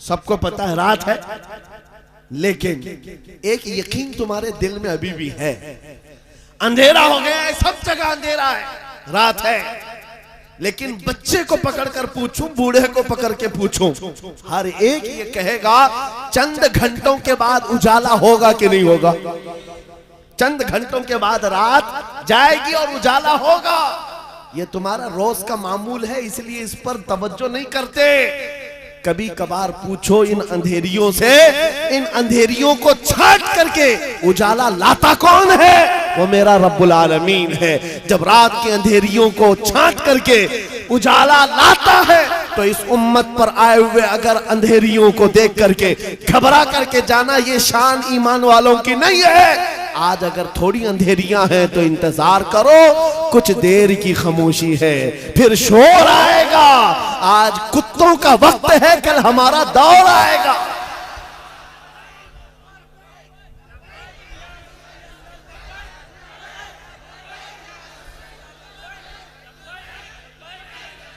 सबको पता है रात है, लेकिन एक यकीन तुम्हारे दिल में अभी भी है। अंधेरा हो गया है, सब जगह अंधेरा है, रात है, लेकिन बच्चे को पकड़कर पूछूं, बूढ़े को पकड़ के पूछूं, हर एक ये कहेगा चंद घंटों के बाद उजाला होगा कि नहीं होगा। चंद घंटों के बाद रात जाएगी और उजाला होगा। ये तुम्हारा रोज का मामूल है, इसलिए इस पर तवज्जो नहीं करते। कभी कभार पूछो इन अंधेरियों से, इन अंधेरियों को छाट करके उजाला लाता कौन है? वो मेरा रब्बुल आलमीन है। जब रात के अंधेरियों को छाट करके उजाला लाता है, तो इस उम्मत पर आए हुए अगर अंधेरियों को देख करके घबरा करके जाना, ये शान ईमान वालों की नहीं है। आज अगर थोड़ी अंधेरियां हैं तो इंतजार करो, कुछ देर की खामोशी है, फिर शोर आएगा। आज कुत्तों का वक्त है, कल हमारा दौर आएगा।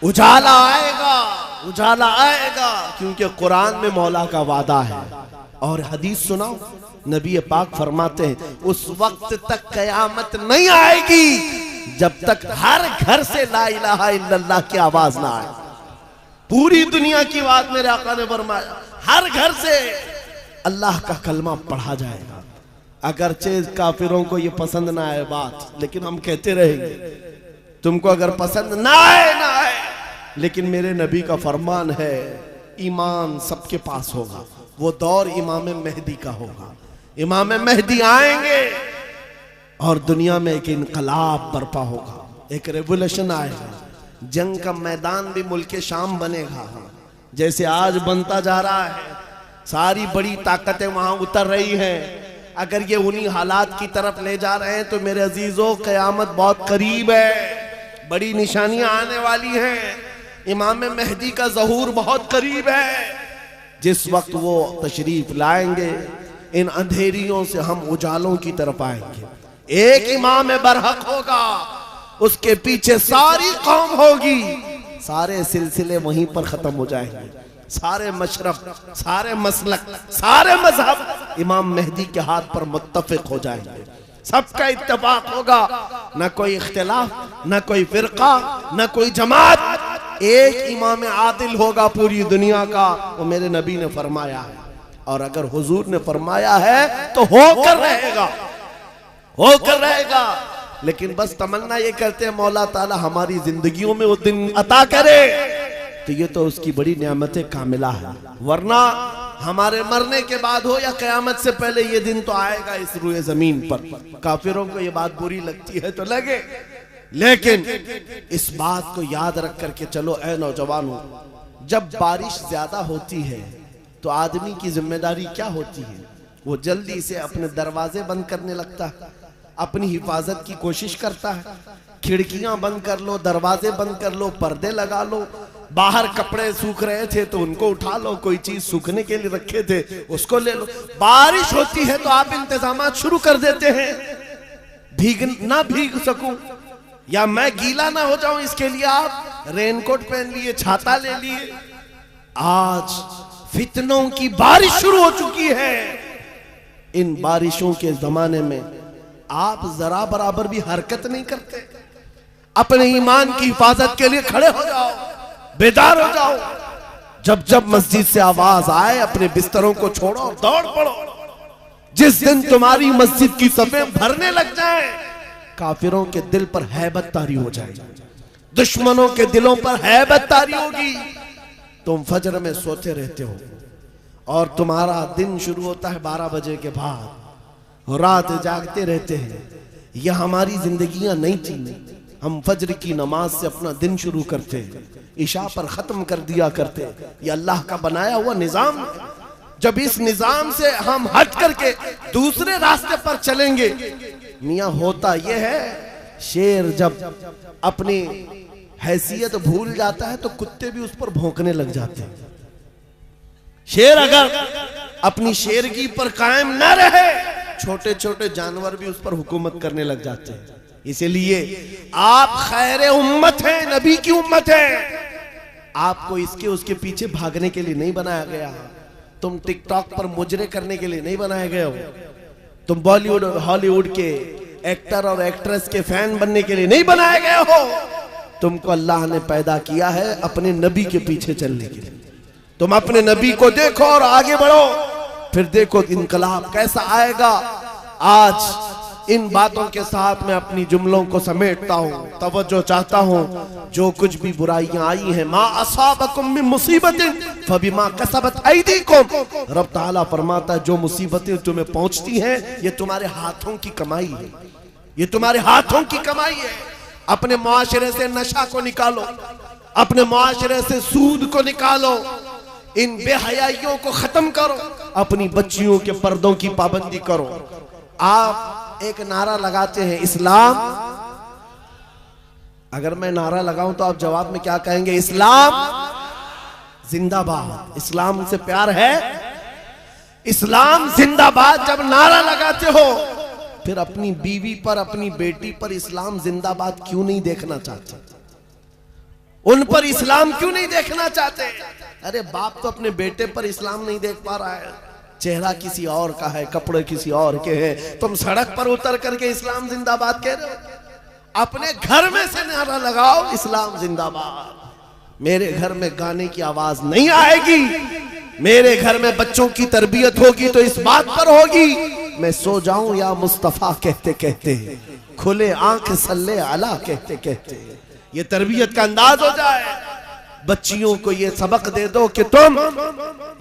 उजाला आएगा, उजाला आएगा, क्योंकि कुरान में मौला का वादा है। और हदीस सुनाओ, नबी पाक फरमाते हैं उस वक्त तक कयामत नहीं आएगी जब तक हर घर से ला इलाहा इल्लल्लाह की आवाज ना आए। पूरी दुनिया की बात मेरे आका ने फरमाया, हर घर से अल्लाह का कलमा पढ़ा जाएगा। अगरचे काफिरों को ये पसंद ना आए बात, लेकिन हम कहते रहेंगे। तुमको अगर पसंद ना आए ना आए, लेकिन मेरे नबी का फरमान है ईमान सबके पास होगा। वो दौर इमाम मेहदी का होगा। इमाम मेहदी आएंगे और दुनिया में एक इनकलाब बर्पा होगा, एक रेवोल्यूशन आएगा। जंग का मैदान भी मुल्क शाम बनेगा, जैसे आज बनता जा रहा है। सारी बड़ी ताकतें वहां उतर रही हैं। अगर ये उन्हीं हालात की तरफ ले जा रहे हैं तो मेरे अजीजों, क़यामत बहुत करीब है, बड़ी निशानियां आने वाली हैं। इमाम मेहदी का ज़हूर बहुत करीब है। जिस वक्त वो तशरीफ लाएंगे, इन अंधेरियों से हम उजालों की तरफ आएंगे। एक इमाम बरहक होगा, उसके पीछे सारी कौम होगी। सारे सिलसिले वहीं पर खत्म हो जाएंगे। सारे मशरब, सारे मसलक, सारे मजहब इमाम मेहदी के हाथ पर मुत्तफिक हो जाएंगे। सबका इत्तेफाक होगा, न कोई इख्तिलाफ, न कोई फिरका, न कोई जमात। एक इमाम आदिल होगा पूरी दुनिया का, वो मेरे नबी ने फरमाया है। और अगर हुजूर ने फरमाया है तो होकर रहेगा, होकर रहेगा। लेकिन बस तमन्ना ये करते हैं मौला ताला हमारी जिंदगियों में वो दिन अता करे, तो ये तो उसकी बड़ी नेमत कामिला है। वरना हमारे मरने के बाद हो या क़यामत से पहले ये दिन तो आएगा इस रुए जमीन पर। काफिरों को ये बात बुरी लगती है तो लगे, लेकिन इस बात को याद रख करके चलो ऐ नौजवानों, जब बारिश ज्यादा होती है तो आदमी की जिम्मेदारी क्या होती है? वो जल्दी से अपने दरवाजे बंद करने लगता है, अपनी हिफाजत की कोशिश करता है। खिड़कियां बंद कर लो, दरवाजे बंद कर लो, पर्दे लगा लो। बाहर कपड़े सूख रहे थे तो उनको उठा लो, कोई चीज सूखने के लिए रखे थे उसको ले लो। बारिश होती है तो आप इंतजामात शुरू कर देते हैं, ना भीग सकूं या मैं गीला ना हो जाऊं, इसके लिए आप रेनकोट पहन लिए, छाता ले लिए। आज फितनों की बारिश शुरू हो चुकी है। इन बारिशों के जमाने में आप जरा बराबर भी हरकत नहीं करते। अपने ईमान की हिफाजत के लिए खड़े हो जाओ, बेदार हो जाओ। जब जब मस्जिद से आवाज आए अपने बिस्तरों को छोड़ो, दौड़ पड़ो। जिस दिन तुम्हारी मस्जिद की सफेद भरने लग जाए, काफिरों के दिल पर हैबत तारी हो जाएगी, दुश्मनों के दिलों पर हैबत तारी होगी। तुम फजर में सोते रहते हो और तुम्हारा दिन शुरू होता है 12 बजे के बाद, रात जागते रहते हैं। यह हमारी जिंदगियां नहीं थी। हम फजर की नमाज से अपना दिन शुरू करते, इशा पर खत्म कर दिया करते। यह अल्लाह का बनाया हुआ निजाम। जब इस निजाम से हम हट करके दूसरे रास्ते पर चलेंगे, मियां होता यह है, शेर जब अपनी हैसियत भूल जाता है तो कुत्ते भी उस पर भौंकने लग जाते हैं। शेर अगर अपनी शेरगी पर कायम न रहे, छोटे छोटे जानवर भी उस पर हुकूमत करने लग जाते हैं। इसलिए आप खैर उम्मत हैं, नबी की उम्मत है। आपको इसके उसके पीछे भागने के लिए नहीं बनाया गया। तुम टिकटॉक पर मुजरे करने के लिए नहीं बनाए गए हो। तुम बॉलीवुड और हॉलीवुड के एक्टर और एक्ट्रेस के फैन बनने के लिए नहीं बनाए गए हो। तुमको अल्लाह ने पैदा किया है अपने नबी के पीछे चलने के लिए। तुम अपने नबी को देखो और आगे बढ़ो, फिर देखो इनकलाब कैसा आएगा। आज इन बातों के साथ मैं अपनी जुमलों को समेटता हूँ, तवज्जो चाहता हूँ। जो कुछ भी बुराइयां आई हैं, मा असाबकुम मिन मुसीबतिन फबिमा कसबत ऐदीकुम, रब ताला फरमाता है जो मुसीबतें तुम्हें पहुंचती हैं ये तुम्हारे हाथों की कमाई है, ये तुम्हारे हाथों की कमाई है। अपने मुआशरे से नशा को निकालो, अपने मुआशरे से सूद को निकालो, इन बेहयाइयों को खत्म करो, अपनी बच्चियों के पर्दों की पाबंदी करो। आप एक नारा लगाते हैं इस्लाम, अगर मैं नारा लगाऊं तो आप जवाब में क्या कहेंगे? इस्लाम जिंदाबाद। इस्लाम से प्यार है, इस्लाम जिंदाबाद। जब नारा लगाते हो फिर अपनी बीवी पर, अपनी बेटी पर इस्लाम जिंदाबाद क्यों नहीं देखना चाहते? उन पर इस्लाम क्यों नहीं देखना चाहते? अरे बाप तो अपने बेटे पर इस्लाम नहीं देख पा रहा है, चेहरा किसी और का है, कपड़े किसी और के हैं, तुम सड़क पर उतर करके इस्लाम जिंदाबाद कह रहे हो। अपने घर में से नारा लगाओ इस्लाम जिंदाबाद। मेरे घर में गाने की आवाज नहीं आएगी, मेरे घर में बच्चों की तरबियत होगी तो इस बात पर होगी मैं सो जाऊं या मुस्तफा कहते कहते, खुले आंख सल्ले अला कहते कहते। ये तरबियत का अंदाज हो जाए। बच्चियों को ये सबक दे दो कि तुम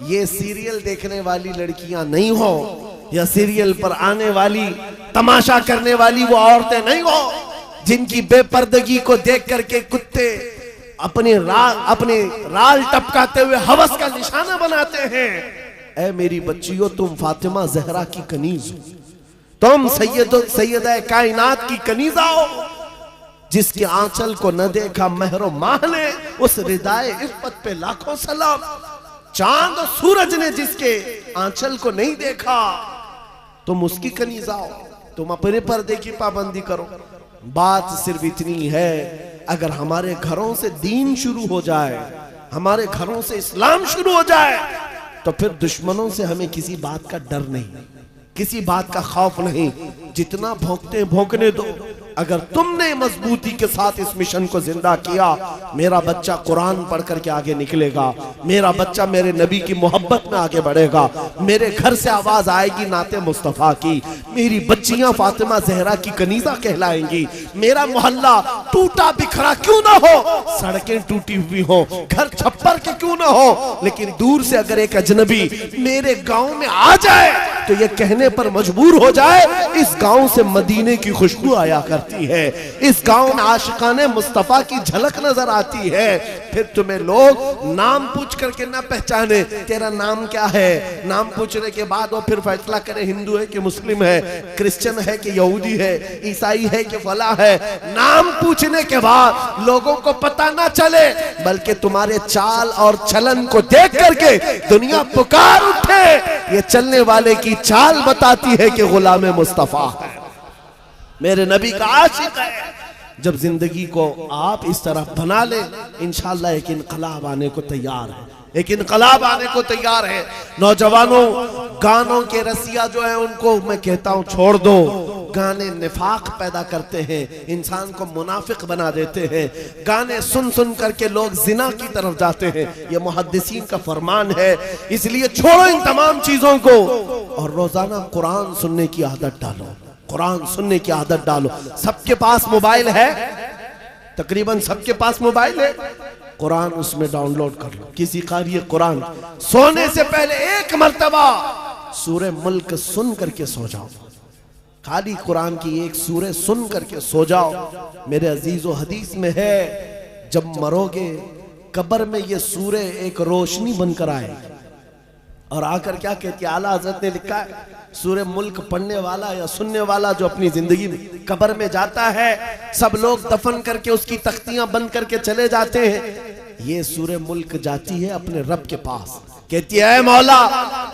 ये सीरियल देखने वाली लड़कियां नहीं हो, या सीरियल पर आने वाली तमाशा करने वाली वो औरतें नहीं हो जिनकी बेपर्दगी को देख करके कुत्ते अपने राल टपकाते हुए हवस का निशाना बनाते हैं। ऐ मेरी बच्चियों, तुम फातिमा जहरा की कनीज हो, तुम सैयदा कायनात की कनीजा हो। जिसके आंचल को न देखा महरो माह ने, उस रिदाए इफ्फत पे लाखों सलाम। चांद और सूरज ने जिसके आंचल को नहीं देखा, तुम उसकी कनीजा हो। तुम अपने पर्दे की पाबंदी करो। बात सिर्फ इतनी है, अगर हमारे घरों से दीन शुरू हो जाए, हमारे घरों से इस्लाम शुरू हो जाए, तो फिर दुश्मनों से हमें किसी बात का डर नहीं, किसी बात का खौफ नहीं। जितना भौंकते भौंकने दो। अगर तुमने मजबूती के साथ इस मिशन को जिंदा किया, मेरा बच्चा कुरान पढ़ करके आगे निकलेगा, मेरा बच्चा मेरे नबी की मोहब्बत में आगे बढ़ेगा, मेरे घर से आवाज आएगी नाते मुस्तफा की, मेरी बच्चियां फातिमा जहरा की कनीजा कहलाएंगी। मेरा मोहल्ला टूटा बिखरा क्यों ना हो, सड़कें टूटी हुई हो, घर छप्पर के क्यों ना हो, लेकिन दूर से अगर एक अजनबी मेरे गांव में आ जाए तो ये कहने पर मजबूर हो जाए, इस गांव से मदीने की खुशबू आया करती है, इस गांव में आशिकाने मुस्तफा की झलक नजर आती है। फिर तुम्हें लोग नाम पूछ करके ना पहचाने, तेरा नाम क्या है, नाम पूछने के बाद वो फिर फैसला करे हिंदू है कि मुस्लिम है, क्रिश्चियन है कि यहूदी है, ईसाई है कि फला है। नाम पूछने के बाद लोगों को पता ना चले, बल्कि तुम्हारे चाल और चलन को देख करके दुनिया पुकार उठे, ये चलने वाले की चाल बताती है कि गुलाम मुस्तफा है, मेरे नबी का आशिक है। जब जिंदगी को आप इस तरह बना ले, इंशाअल्लाह एक इनकलाब आने को तैयार है, एक इनकलाब आने को तैयार है। नौजवानों, गानों के रसिया जो है उनको मैं कहता हूं छोड़ दो। गाने निफाक पैदा करते हैं, इंसान को मुनाफिक बना देते हैं। गाने सुन सुन करके लोग जिना की तरफ जाते हैं, ये मुहद्दिसीन का फरमान है। इसलिए छोड़ो इन तमाम चीजों को और रोजाना कुरान सुनने की आदत डालो, कुरान सुनने की आदत डालो। सबके पास मोबाइल है, तकरीबन सबके पास मोबाइल है, कुरान उसमें डाउनलोड कर लो। किसी कारी कुरान सोने से पहले एक मर्तबा सूरे मुल्क सुन करके सो जाओ, खाली कुरान की एक सूरे सुन करके सो जाओ। मेरे अजीजों, हदीस में है जब मरोगे कब्र में ये सूरे एक रोशनी बनकर आए और आकर क्या कहती है, आला हजरत ने लिखा है, सूरे मुल्क पढ़ने वाला या सुनने वाला जो अपनी जिंदगी में कब्र में जाता है, सब लोग दफन करके उसकी तख्तियां बंद करके चले जाते हैं, ये सूरे मुल्क जाती है अपने रब के पास, कहती है मौला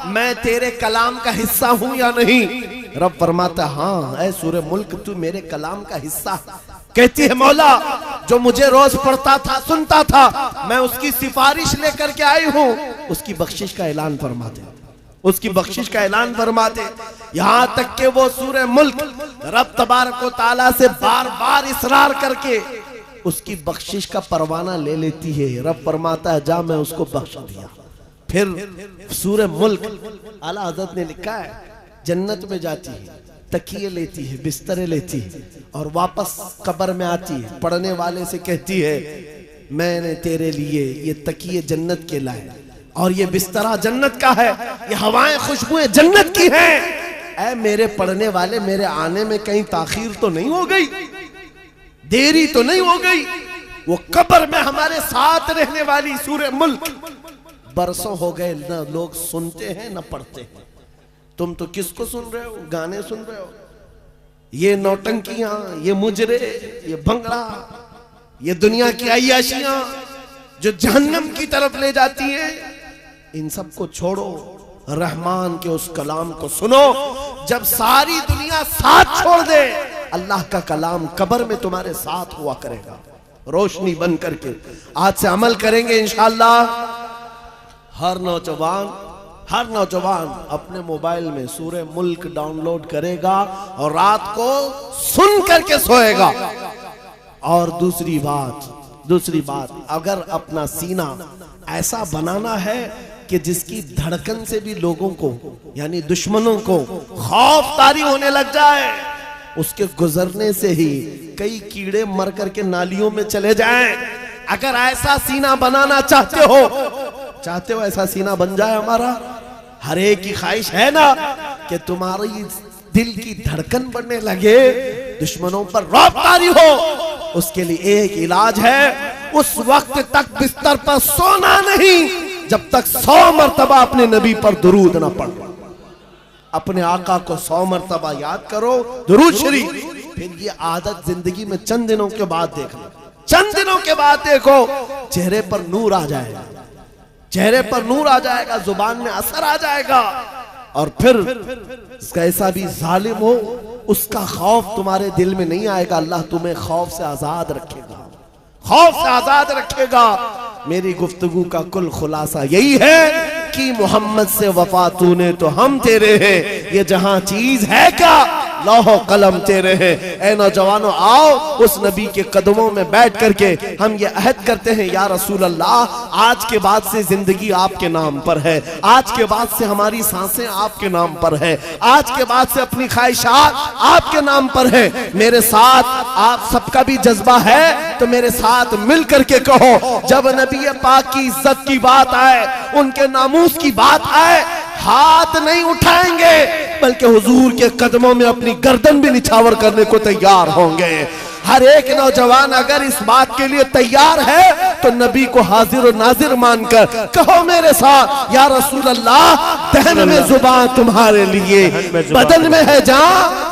मैं तेरे कलाम का हिस्सा हूं या नहीं। रब फरमाता हाँ ऐ सूरे मुल्क तू मेरे कलाम का हिस्सा। कहती है मौला जो मुझे रोज पढ़ता था सुनता था मैं उसकी सिफारिश लेकर के आई हूं, उसकी बख्शिश का ऐलान फरमा दे, उसकी बख्शिश का ऐलान फरमा दे। यहां तक के वो सूरे मुल्क रब तबारक व तआला से बार बार इसरार करके उसकी बख्शिश का परवाना ले लेती है। रब फरमाता है जा मैं उसको बख्श दिया। फिर सूरे मुल्क आला हज़रत ने लिखा है जन्नत में जाती है, तकिए लेती है, बिस्तरे लेती है और वापस कब्र में आती है, पढ़ने वाले से कहती है मैंने तेरे लिए ये तकिए जन्नत के लाए और ये बिस्तरा जन्नत का है, ये हवाएं खुशबुएं जन्नत की हैं। ऐ मेरे पढ़ने वाले मेरे आने में कहीं ताखीर तो नहीं हो गई, देरी तो नहीं हो गई। वो कब्र में हमारे साथ रहने वाली सूरे मुल्क बरसों हो गए ना लोग सुनते हैं ना पढ़ते हैं। तुम तो किसको सुन रहे हो? गाने सुन रहे हो, ये नौटंकियां, ये मुजरे, ये भंगड़ा, ये दुनिया की अय्याशियां जो जहन्नम की तरफ ले जाती हैं, इन सब को छोड़ो, रहमान के उस कलाम को सुनो। जब सारी दुनिया साथ छोड़ दे अल्लाह का कलाम कब्र में तुम्हारे साथ हुआ करेगा रोशनी बन करके। आज से अमल करेंगे इंशाअल्लाह। हर नौजवान अपने मोबाइल में सूरे मुल्क डाउनलोड करेगा और रात को सुन करके सोएगा। और दूसरी बात अगर अपना सीना ऐसा बनाना है कि जिसकी धड़कन से भी लोगों को यानी दुश्मनों को खौफ तारी होने लग जाए, उसके गुजरने से ही कई कीड़े मर करके नालियों में चले जाएं। अगर ऐसा सीना बनाना चाहते हो ऐसा सीना बन जाए हमारा। हर एक की ख्वाहिश है ना कि तुम्हारी दिल की धड़कन बढ़ने लगे, दुश्मनों पर रौबदारी हो। उसके लिए एक इलाज है, उस वक्त तक बिस्तर पर सोना नहीं जब तक 100 मर्तबा अपने नबी पर दुरूद ना पढ़ो। अपने आका को 100 मर्तबा याद करो, दुरूद शरीफ। फिर ये आदत जिंदगी में चंद दिनों के बाद देखना, चंद दिनों के बाद देखो चेहरे पर नूर आ जाएगा, चेहरे पर नूर आ जाएगा, जुबान में असर आ जाएगा। और फिर कैसा भी जालिम हो उसका खौफ तुम्हारे दिल में नहीं आएगा। अल्लाह तुम्हें खौफ से आजाद रखेगा, खौफ से आजाद रखेगा। मेरी गुफ्तगू का कुल खुलासा यही है कि मोहम्मद से वफा तूने तो हम तेरे हैं, ये जहां चीज है क्या लौह कलम तेरे हैं। ऐ नौजवानों आओ उस नबी के कदमों में बैठ करके हम ये अहद करते हैं, या रसूल अल्लाह आज के बाद से जिंदगी आपके नाम पर है, आज के बाद से हमारी सांसें आपके नाम पर है, आज के बाद से अपनी ख्वाहिशात आपके नाम पर है। मेरे साथ आप सबका भी जज्बा है तो मेरे साथ मिल करके कहो, जब नबी पाक की इज्जत की बात आए, उनके नामूस की बात आए, हाथ नहीं उठाएंगे बल्कि हुजूर के कदमों में अपनी गर्दन भी निछावर करने को तैयार होंगे। हर एक नौजवान अगर इस बात के लिए तैयार है तो नबी को हाजिर और नाजिर मानकर कहो मेरे साथ, या रसूल अल्लाह दहन में जुबान तुम्हारे लिए, बदन में है जान,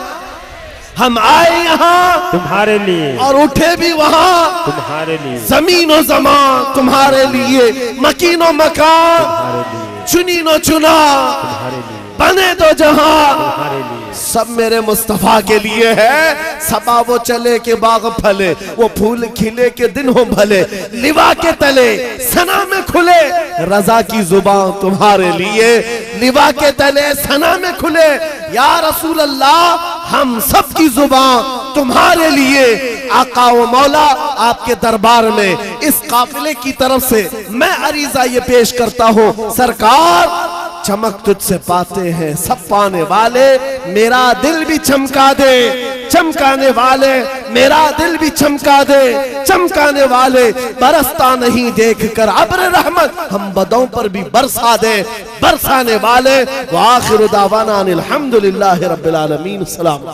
हम आए यहाँ तुम्हारे लिए और उठे भी वहाँ तुम्हारे लिए, जमीन और जमान तुम्हारे लिए, मकीन और मकान तुम्हारे लिए, चुनी नो चुना तुम्हारे लिए, बने दो जहां तुम्हारे लिए, सब मेरे मुस्तफा के लिए है। सबा वो चले के बाग फले, वो फूल खिले के दिन हो भले, लिवा के तले सना में खुले, रजा की जुबान तुम्हारे लिए, लिवा के तले सना में खुले। या रसूल अल्लाह हम सब की जुबान तुम्हारे लिए। आका व मौला आपके दरबार में इस काफिले की तरफ से मैं अरीजा ये पेश करता हूँ, सरकार चमक तुझसे पाते हैं सब पाने वाले, मेरा दिल भी चमका दे, चमकाने वाले मेरा दिल भी चमका दे, चमकाने वाले बरसता नहीं देख कर अब्र रहमत, हम बदों पर भी बरसा दे, बरसाने वाले। व आखिर दावाना अनिल हम्दुलिल्लाहि रब्बिल आलमीन। सलाम।